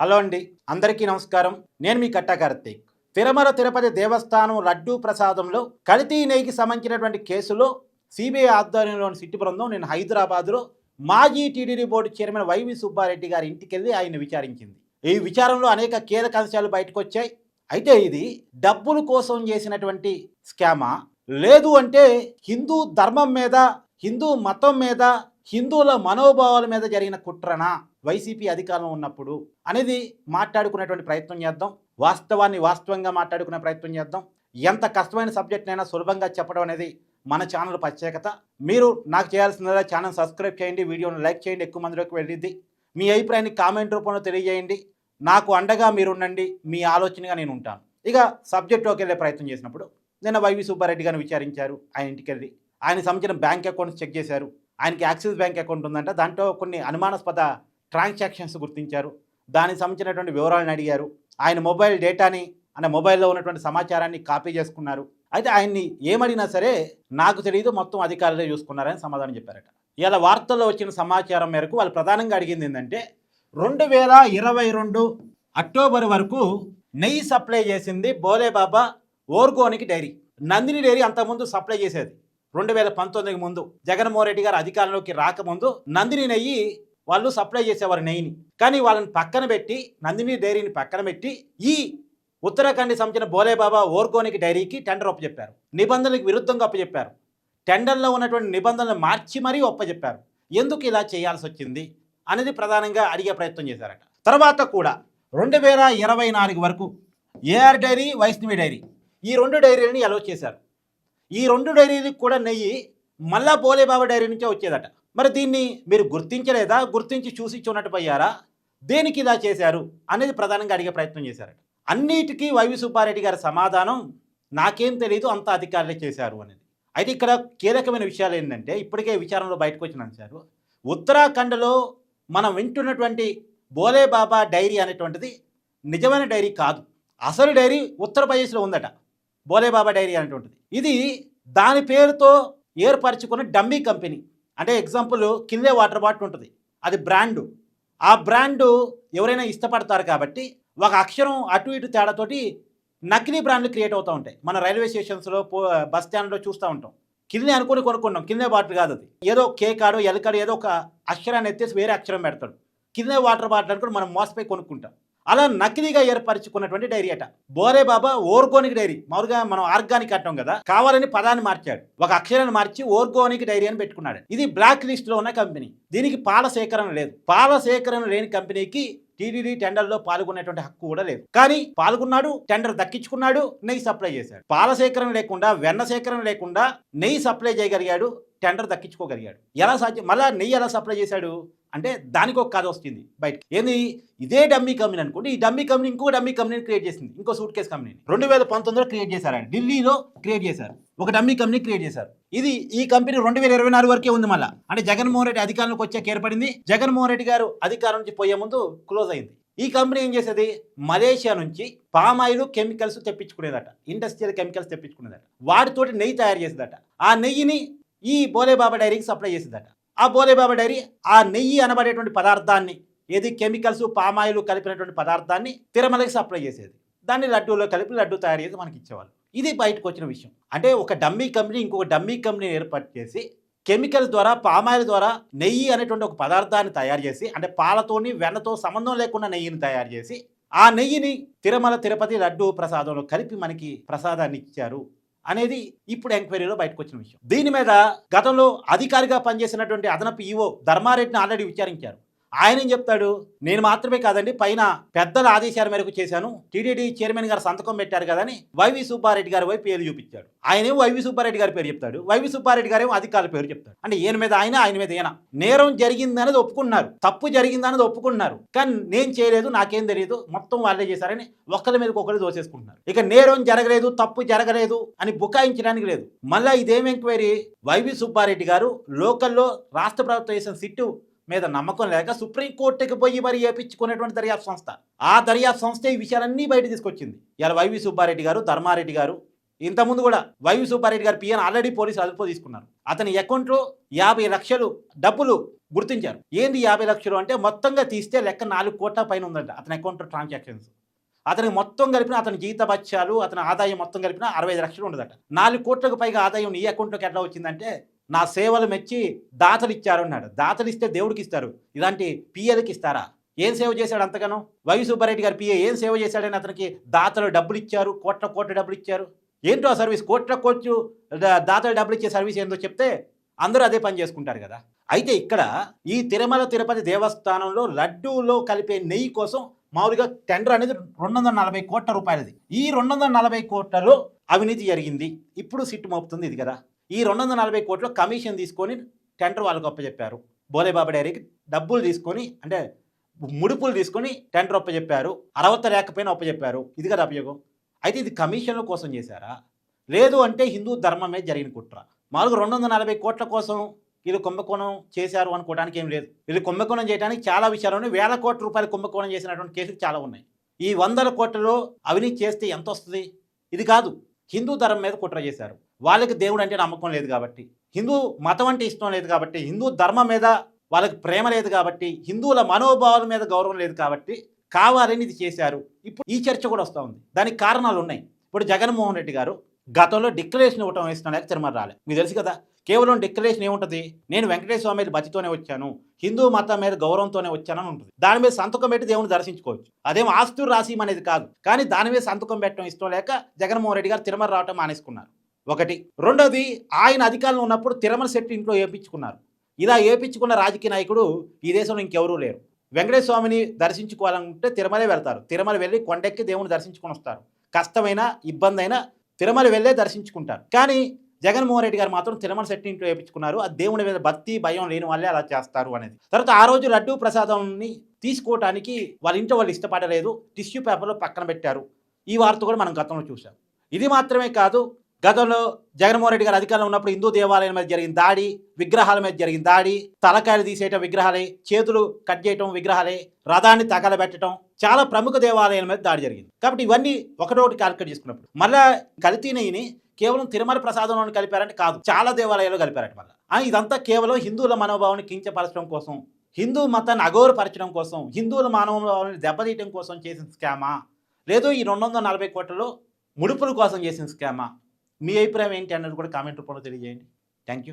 Hello అండి, అందరికీ నమస్కారం. నేను మీ కట్టా కార్తీక్. తిరుమల తిరుపతి దేవస్థానం లడ్డూ ప్రసాదంలో కల్తీ నెయ్యికి సంబంధించినటువంటి కేసులో సిబిఐ ఆధ్వర్యంలోని సిట్టు బృందం నేను హైదరాబాద్లో మాజీ TTD board chairman YV Subba Reddy గారి ఇంటికి వెళ్ళి ఆయన విచారించింది. ఈ విచారంలో అనేక కీలక అంశాలు బయటకు వచ్చాయి. అయితే ఇది డబ్బుల కోసం చేసినటువంటి స్కామా, లేదు అంటే హిందూ ధర్మం మీద, హిందూ మతం మీద, హిందువుల మనోభావాల మీద జరిగిన కుట్రనా వైసీపీ అధికారంలో ఉన్నప్పుడు అనేది మాట్లాడుకునేటువంటి ప్రయత్నం చేద్దాం. వాస్తవాన్ని వాస్తవంగా మాట్లాడుకునే ప్రయత్నం చేద్దాం. ఎంత కష్టమైన సబ్జెక్ట్నైనా సులభంగా చెప్పడం అనేది మన ఛానల్ ప్రత్యేకత. మీరు నాకు చేయాల్సిందిగా ఛానల్ సబ్స్క్రైబ్ చేయండి, వీడియోని లైక్ చేయండి, ఎక్కువ మందిలోకి వెళ్ళిద్ది. మీ అభిప్రాయాన్ని కామెంట్ రూపంలో తెలియజేయండి. నాకు అండగా మీరుండండి, మీ ఆలోచనగా నేను ఉంటాను. ఇక సబ్జెక్ట్లోకి వెళ్ళే ప్రయత్నం చేసినప్పుడు నిన్న వైవి సుబ్బారెడ్డి గారిని విచారించారు. ఆయన ఇంటికి వెళ్ళి ఆయనకు సంబంధించిన బ్యాంక్ అకౌంట్స్ చెక్ చేశారు. ఆయనకి యాక్సిస్ బ్యాంక్ అకౌంట్ ఉందంట, దాంట్లో కొన్ని అనుమానాస్పద ట్రాన్సాక్షన్స్ గుర్తించారు. దానికి సంబంధించినటువంటి వివరాలను అడిగారు. ఆయన మొబైల్ డేటాని, అంటే మొబైల్లో ఉన్నటువంటి సమాచారాన్ని కాపీ చేసుకున్నారు. అయితే ఆయన్ని ఏమడినా సరే నాకు తెలియదు, మొత్తం అధికారులే చూసుకున్నారని సమాధానం చెప్పారట. ఇలా వార్తల్లో వచ్చిన సమాచారం మేరకు వాళ్ళు ప్రధానంగా అడిగింది ఏంటంటే 2022 అక్టోబర్ వరకు నెయ్యి సప్లై చేసింది బోలేబాబా ఓర్గోనిక్ డైరీ. నందిని డైరీ అంతకుముందు సప్లై చేసేది 2019 ముందు, జగన్మోహన్ రెడ్డి గారు అధికారంలోకి రాకముందు నందిని నెయ్యి వాళ్ళు సప్లై చేసేవారు నెయ్యిని. కానీ వాళ్ళని పక్కన పెట్టి, నందిని డైరీని పక్కన పెట్టి ఈ ఉత్తరాఖండ్కి సంబంధించిన బోలేబాబా ఓర్గోనిక్ డైరీకి టెండర్ ఒప్పచెప్పారు. నిబంధనలకు విరుద్ధంగా ఒప్పచెప్పారు. టెండర్లో ఉన్నటువంటి నిబంధనలు మార్చి మరీ ఒప్పచెప్పారు. ఎందుకు ఇలా చేయాల్సి వచ్చింది అనేది ప్రధానంగా అడిగే ప్రయత్నం చేశారట. తర్వాత కూడా 2024 వరకు ఏఆర్ డైరీ, వైష్ణవి డైరీ, ఈ 2 డైరీలని అలో చేశారు. ఈ 2 డైరీలకు కూడా నెయ్యి మళ్ళా బోలేబాబా డైరీ నుంచే వచ్చేదట. మరి దీన్ని మీరు గుర్తించలేదా? గుర్తించి చూసి చూనట్టుపోయారా? దేనికి ఇలా చేశారు అనేది ప్రధానంగా అడిగే ప్రయత్నం చేశారట. అన్నిటికీ వైవి సుబ్బారెడ్డి గారి సమాధానం నాకేం తెలియదు, అంత అధికారులే చేశారు అనేది. అయితే ఇక్కడ కీలకమైన విషయాలు ఏంటంటే, ఇప్పటికే విచారణలో బయటకు వచ్చిన అంశాలు, ఉత్తరాఖండ్లో మనం వింటున్నటువంటి బోలేబాబా డైరీ అనేటువంటిది నిజమైన డైరీ కాదు. అసలు డైరీ ఉత్తరప్రదేశ్లో ఉందట, బోలేబాబా డైరీ అనేటువంటిది. ఇది దాని పేరుతో ఏర్పరచుకున్న డమ్మీ కంపెనీ. అంటే ఎగ్జాంపుల్ కిల్లే వాటర్ బాటిల్ ఉంటుంది, అది బ్రాండు. ఆ బ్రాండు ఎవరైనా ఇష్టపడతారు కాబట్టి ఒక అక్షరం అటు ఇటు తేడాతోటి నకిలీ బ్రాండ్లు క్రియేట్ అవుతూ ఉంటాయి. మన రైల్వే స్టేషన్స్లో, బస్ స్టాండ్లో చూస్తూ ఉంటాం. కిల్లే అనుకుని కొనుక్కున్నాం, కిల్లే బాటిల్ కాదు అది. ఏదో కేకాడో ఎలకాడో ఏదో ఒక అక్షరాన్ని ఎత్తేసి వేరే అక్షరం పెడతాడు. కిల్లే వాటర్ బాటిల్ అనుకుని మనం మోసపోయి కొనుక్కుంటాం. అలా నకిలీగా ఏర్పరచుకున్నటువంటి డైరీ అట బోలేబాబా ఓర్గోనిక్ డైరీ. మామూలుగా మనం ఆర్గానిక్ అంటాం కదా, కావాలని పదాన్ని మార్చాడు, ఒక అక్షరాన్ని మార్చి ఓర్గోనిక్ డైరీ అని పెట్టుకున్నాడు. ఇది బ్లాక్ లిస్ట్ లో ఉన్న కంపెనీ. దీనికి పాల సేకరణ లేదు. పాల సేకరణ లేని కంపెనీకి టీటీడీ టెండర్లో పాల్గొనేటువంటి హక్కు కూడా లేదు. కానీ పాల్గొన్నాడు, టెండర్ దక్కించుకున్నాడు, నెయ్యి సప్లై చేశాడు. పాల సేకరణ లేకుండా, వెన్న సేకరణ లేకుండా నెయ్యి సప్లై చేయగలిగాడు, టెండర్ దక్కించుకోగలిగాడు. ఎలా సాధ్యం? మళ్ళా నెయ్యి ఎలా సప్లై చేశాడు అంటే దానికి ఒక కథ వస్తుంది బయటకి. ఏంది? ఇదే డమ్మీ కంపెనీ అనుకోండి, ఈ డమ్మీ కంపెనీ ఇంకో డమ్మీ కంపెనీని క్రియేట్ చేసింది, ఇంకో సూట్ కేసు కంపెనీని 2019లో క్రియేట్ చేశారు. ఆయన ఢిల్లీలో క్రియేట్ చేశారు, ఒక డమ్మీ కంపెనీ క్రియేట్ చేశారు. ఈ కంపెనీ 2024 వరకే ఉంది. మళ్ళీ అంటే జగన్మోహన్ రెడ్డి అధికారంలోకి వచ్చాక ఏర్పడింది. జగన్మోహన్ రెడ్డి గారు అధికారం నుంచి పోయే ముందు క్లోజ్ అయింది. ఈ కంపెనీ ఏం చేసేది? మలేషియా నుంచి పామాయిల్ కెమికల్స్ తెప్పించుకునేదట, ఇండస్ట్రియల్ కెమికల్స్ తెప్పించుకునేదట. వాటితోటి నెయ్యి తయారు చేసేదట. ఆ నెయ్యిని ఈ బోలేబాబా డైరీకి సప్లై చేసేదట. ఆ బోలేబాబా డైరీ ఆ నెయ్యి అనబడేటువంటి పదార్థాన్ని, ఏది కెమికల్స్, పామాయిల్ కలిపినటువంటి పదార్థాన్ని తిరుమలకి సప్లై చేసేది. దాన్ని లడ్డూలో కలిపి లడ్డు తయారు చేసి మనకి ఇచ్చేవాళ్ళు. ఇది బయటకు వచ్చిన విషయం. అంటే ఒక డమ్మీ కంపెనీ ఇంకొక డమ్మీ కంపెనీని ఏర్పాటు చేసి కెమికల్స్ ద్వారా, పామాయిల్ ద్వారా నెయ్యి అనేటువంటి ఒక పదార్థాన్ని తయారు చేసి, అంటే పాలతోని వెన్నతో సంబంధం లేకుండా నెయ్యిని తయారు చేసి, ఆ నెయ్యిని తిరుమల తిరుపతి లడ్డూ ప్రసాదంలో కలిపి మనకి ప్రసాదాన్ని ఇచ్చారు అనేది ఇప్పుడు ఎంక్వైరీలో బయటకు వచ్చిన విషయం. దీని మీద గతంలో అధికారిగా పనిచేసినటువంటి అదనపు ఈవో ధర్మారెడ్డిని ఆల్రెడీ విచారించారు. ఆయన ఏం చెప్తాడు? నేను మాత్రమే కాదండి, పైన పెద్దల ఆదేశాల మేరకు చేశాను, టీటీడీ చైర్మన్ గారు సంతకం పెట్టారు కదా అని వైవి సుబ్బారెడ్డి గారి వైపు పేరు చూపించాడు. ఆయనేమో వైవి సుబ్బారెడ్డి గారి పేరు చెప్తాడు, వైవి సుబ్బారెడ్డి గారేమో అధికారుల పేరు చెప్తాడు. అంటే ఈయన మీద ఆయన మీద ఈయన. నేరం జరిగిందనేది ఒప్పుకున్నారు, తప్పు జరిగిందనేది ఒప్పుకున్నారు, కానీ నేను చేయలేదు, నాకేం తెలియదు, మొత్తం వాళ్ళే చేశారని ఒకరి మీదకి ఒకరు దోసేసుకుంటున్నారు. ఇక నేరం జరగలేదు, తప్పు జరగలేదు అని బుకాయించడానికి లేదు. మళ్ళీ ఇదేం ఎంక్వైరీ? వైవి సుబ్బారెడ్డి గారు లోకల్లో రాష్ట్ర ప్రభుత్వం చేసిన సిట్టు మీద నమ్మకం లేక సుప్రీంకోర్టుకి పోయి మరి ఏపించుకునేటువంటి దర్యాప్తు సంస్థ. ఆ దర్యాప్తు సంస్థ ఈ విషయాలన్నీ బయట తీసుకొచ్చింది. ఇలా వైవి సుబ్బారెడ్డి గారు, ధర్మారెడ్డి గారు, ఇంతకుముందు కూడా వైవి సుబ్బారెడ్డి గారు పిఎన్ ఆల్రెడీ పోలీసు అదుపు తీసుకున్నారు. అతని అకౌంట్లో 50 లక్షలు డబ్బులు గుర్తించారు. ఏంది 50 లక్షలు అంటే మొత్తంగా తీస్తే లెక్క 4 కోట్ల పైన ఉందంట అతని అకౌంట్ ట్రాన్సాక్షన్స్. అతనికి మొత్తం కలిపిన అతని జీతభత్యాలు, అతని ఆదాయం మొత్తం కలిపిన 65 లక్షలు ఉండదట. 4 కోట్లకు పైగా ఆదాయం నీ అకౌంట్‌లోకి ఎట్లా వచ్చిందంటే, నా సేవలు మెచ్చి దాతలు ఇచ్చారు అన్నాడు. దాతలు ఇస్తే దేవుడికి ఇస్తారు. ఇలాంటి పిఏలకి ఇస్తారా? ఏం సేవ చేశాడు అంతగానం? వైవి సుబ్బారెడ్డి గారి పిఏ ఏం సేవ చేశాడని అతనికి దాతలు డబ్బులు ఇచ్చారు, కోట్ల డబ్బులు ఇచ్చారు. ఏంటో ఆ సర్వీస్ కోట్లు దాతలు డబ్బులు ఇచ్చే సర్వీస్ ఏందో చెప్తే అందరూ అదే పని చేసుకుంటారు కదా. అయితే ఇక్కడ ఈ తిరుమల తిరుపతి దేవస్థానంలో లడ్డూలో కలిపే నెయ్యి కోసం మామూలుగా టెండర్ అనేది 240 కోట్ల రూపాయలది. ఈ 240 కోట్లలో అవినీతి జరిగింది. ఇప్పుడు సిట్టు మోపుతుంది ఇది కదా. ఈ 240 కోట్లు కమిషన్ తీసుకొని టెండర్ వాళ్ళకు అప్పచెప్పారు. బోలేబాబా డైరీకి డబ్బులు తీసుకొని అంటే ముడుపులు తీసుకొని టెండర్ అప్పచెప్పారు. అర్హత లేకపోయినా అప్పచెప్పారు. ఇది కదా అభియోగం. అయితే ఇది కమిషన్ల కోసం చేశారా? లేదు అంటే హిందూ ధర్మం మీద జరిగిన కుట్ర. మామూలుగా 240 కోట్ల కోసం వీళ్ళు కుంభకోణం చేశారు అనుకోవడానికి ఏం లేదు. వీళ్ళు కుంభకోణం చేయడానికి చాలా విషయాలు ఉన్నాయి. 1000 కోట్ల రూపాయలు కుంభకోణం చేసినటువంటి కేసులు చాలా ఉన్నాయి. ఈ 100 కోట్లలో అవినీతి చేస్తే ఎంత వస్తుంది? ఇది కాదు. హిందూ ధర్మం మీద కుట్ర చేశారు. వాళ్ళకి దేవుడు అంటే నమ్మకం లేదు కాబట్టి, హిందూ మతం అంటే ఇష్టం లేదు కాబట్టి, హిందూ ధర్మం మీద వాళ్ళకి ప్రేమ లేదు కాబట్టి, హిందువుల మనోభావాల మీద గౌరవం లేదు కాబట్టి కావాలని ఇది చేశారు. ఇప్పుడు ఈ చర్చ కూడా వస్తూ ఉంది. దానికి కారణాలు ఉన్నాయి. ఇప్పుడు జగన్మోహన్ రెడ్డి గారు గతంలో డిక్లరేషన్ ఇవ్వటం ఇష్టం లేక తిరుమల రాలే. మీకు తెలుసు కదా. కేవలం డిక్లరేషన్ ఏముంటుంది? నేను వెంకటేశ్వర స్వామి మీద భక్తితోనే వచ్చాను, హిందూ మతం మీద గౌరవంతోనే వచ్చానని ఉంటుంది. దాని మీద సంతకం పెట్టి దేవుని దర్శించుకోవచ్చు. అదేం ఆస్తులు రాసి అనేది కాదు. కానీ దాని మీద సంతకం పెట్టడం ఇష్టం లేక జగన్మోహన్ రెడ్డి గారు తిరుమల రావటం మానేసుకున్నారు. ఒకటి. రెండోది, ఆయన అధికారంలో ఉన్నప్పుడు తిరుమల సెట్ ఇంట్లో వేయించుకున్నారు. ఇలా వేయించుకున్న రాజకీయ నాయకుడు ఈ దేశంలో ఇంకెవరూ లేరు. వెంకటేశ్వర స్వామిని దర్శించుకోవాలంటే తిరుమలే వెళ్తారు. తిరుమల వెళ్ళి కొండెక్కి దేవుని దర్శించుకొని వస్తారు. కష్టమైన ఇబ్బంది అయినా తిరుమల వెళ్ళే దర్శించుకుంటారు. కానీ జగన్మోహన్ రెడ్డి గారు మాత్రం తిరుమల సెట్ ఇంట్లో వేయించుకున్నారు. ఆ దేవుని మీద భక్తి భయం లేని వాళ్ళే అలా చేస్తారు అనేది. తర్వాత ఆ రోజు లడ్డూ ప్రసాదాన్ని తీసుకోవటానికి వాళ్ళ ఇంట్లో వాళ్ళు ఇష్టపడలేదు. టిష్యూ పేపర్లో పక్కన పెట్టారు. ఈ వార్త కూడా మనం గతంలో చూసాం. ఇది మాత్రమే కాదు, గతంలో జగన్మోహన్ రెడ్డి గారు అధికారంలో ఉన్నప్పుడు హిందూ దేవాలయాల మీద జరిగిన దాడి, విగ్రహాల మీద జరిగిన దాడి, తలకాయలు తీసేయటం విగ్రహాలే, చేతులు కట్ చేయటం విగ్రహాలే, రథాన్ని తగలబెట్టడం, చాలా ప్రముఖ దేవాలయాల మీద దాడి జరిగింది. కాబట్టి ఇవన్నీ ఒకటొకటి క్యాలిక్యులేట్ చేసుకున్నప్పుడు మళ్ళా కల్తీ నెయ్యిని కేవలం తిరుమల ప్రసాదంలో కలిపారంటే కాదు, చాలా దేవాలయాల్లో కలిపారట. మళ్ళీ ఇదంతా కేవలం హిందువుల మనోభావాన్ని కించపరచడం కోసం, హిందూ మతాన్ని అగౌరవపరచడం కోసం, హిందువుల మనోభావాన్ని దెబ్బతీయడం కోసం చేసిన స్కామా, లేదు ఈ 240 కోట్లలో ముడుపుల కోసం చేసిన స్కామా? మీ అభిప్రాయం ఏంటి అన్నది కూడా కామెంట్ రూపంలో తెలియజేయండి. Thank you.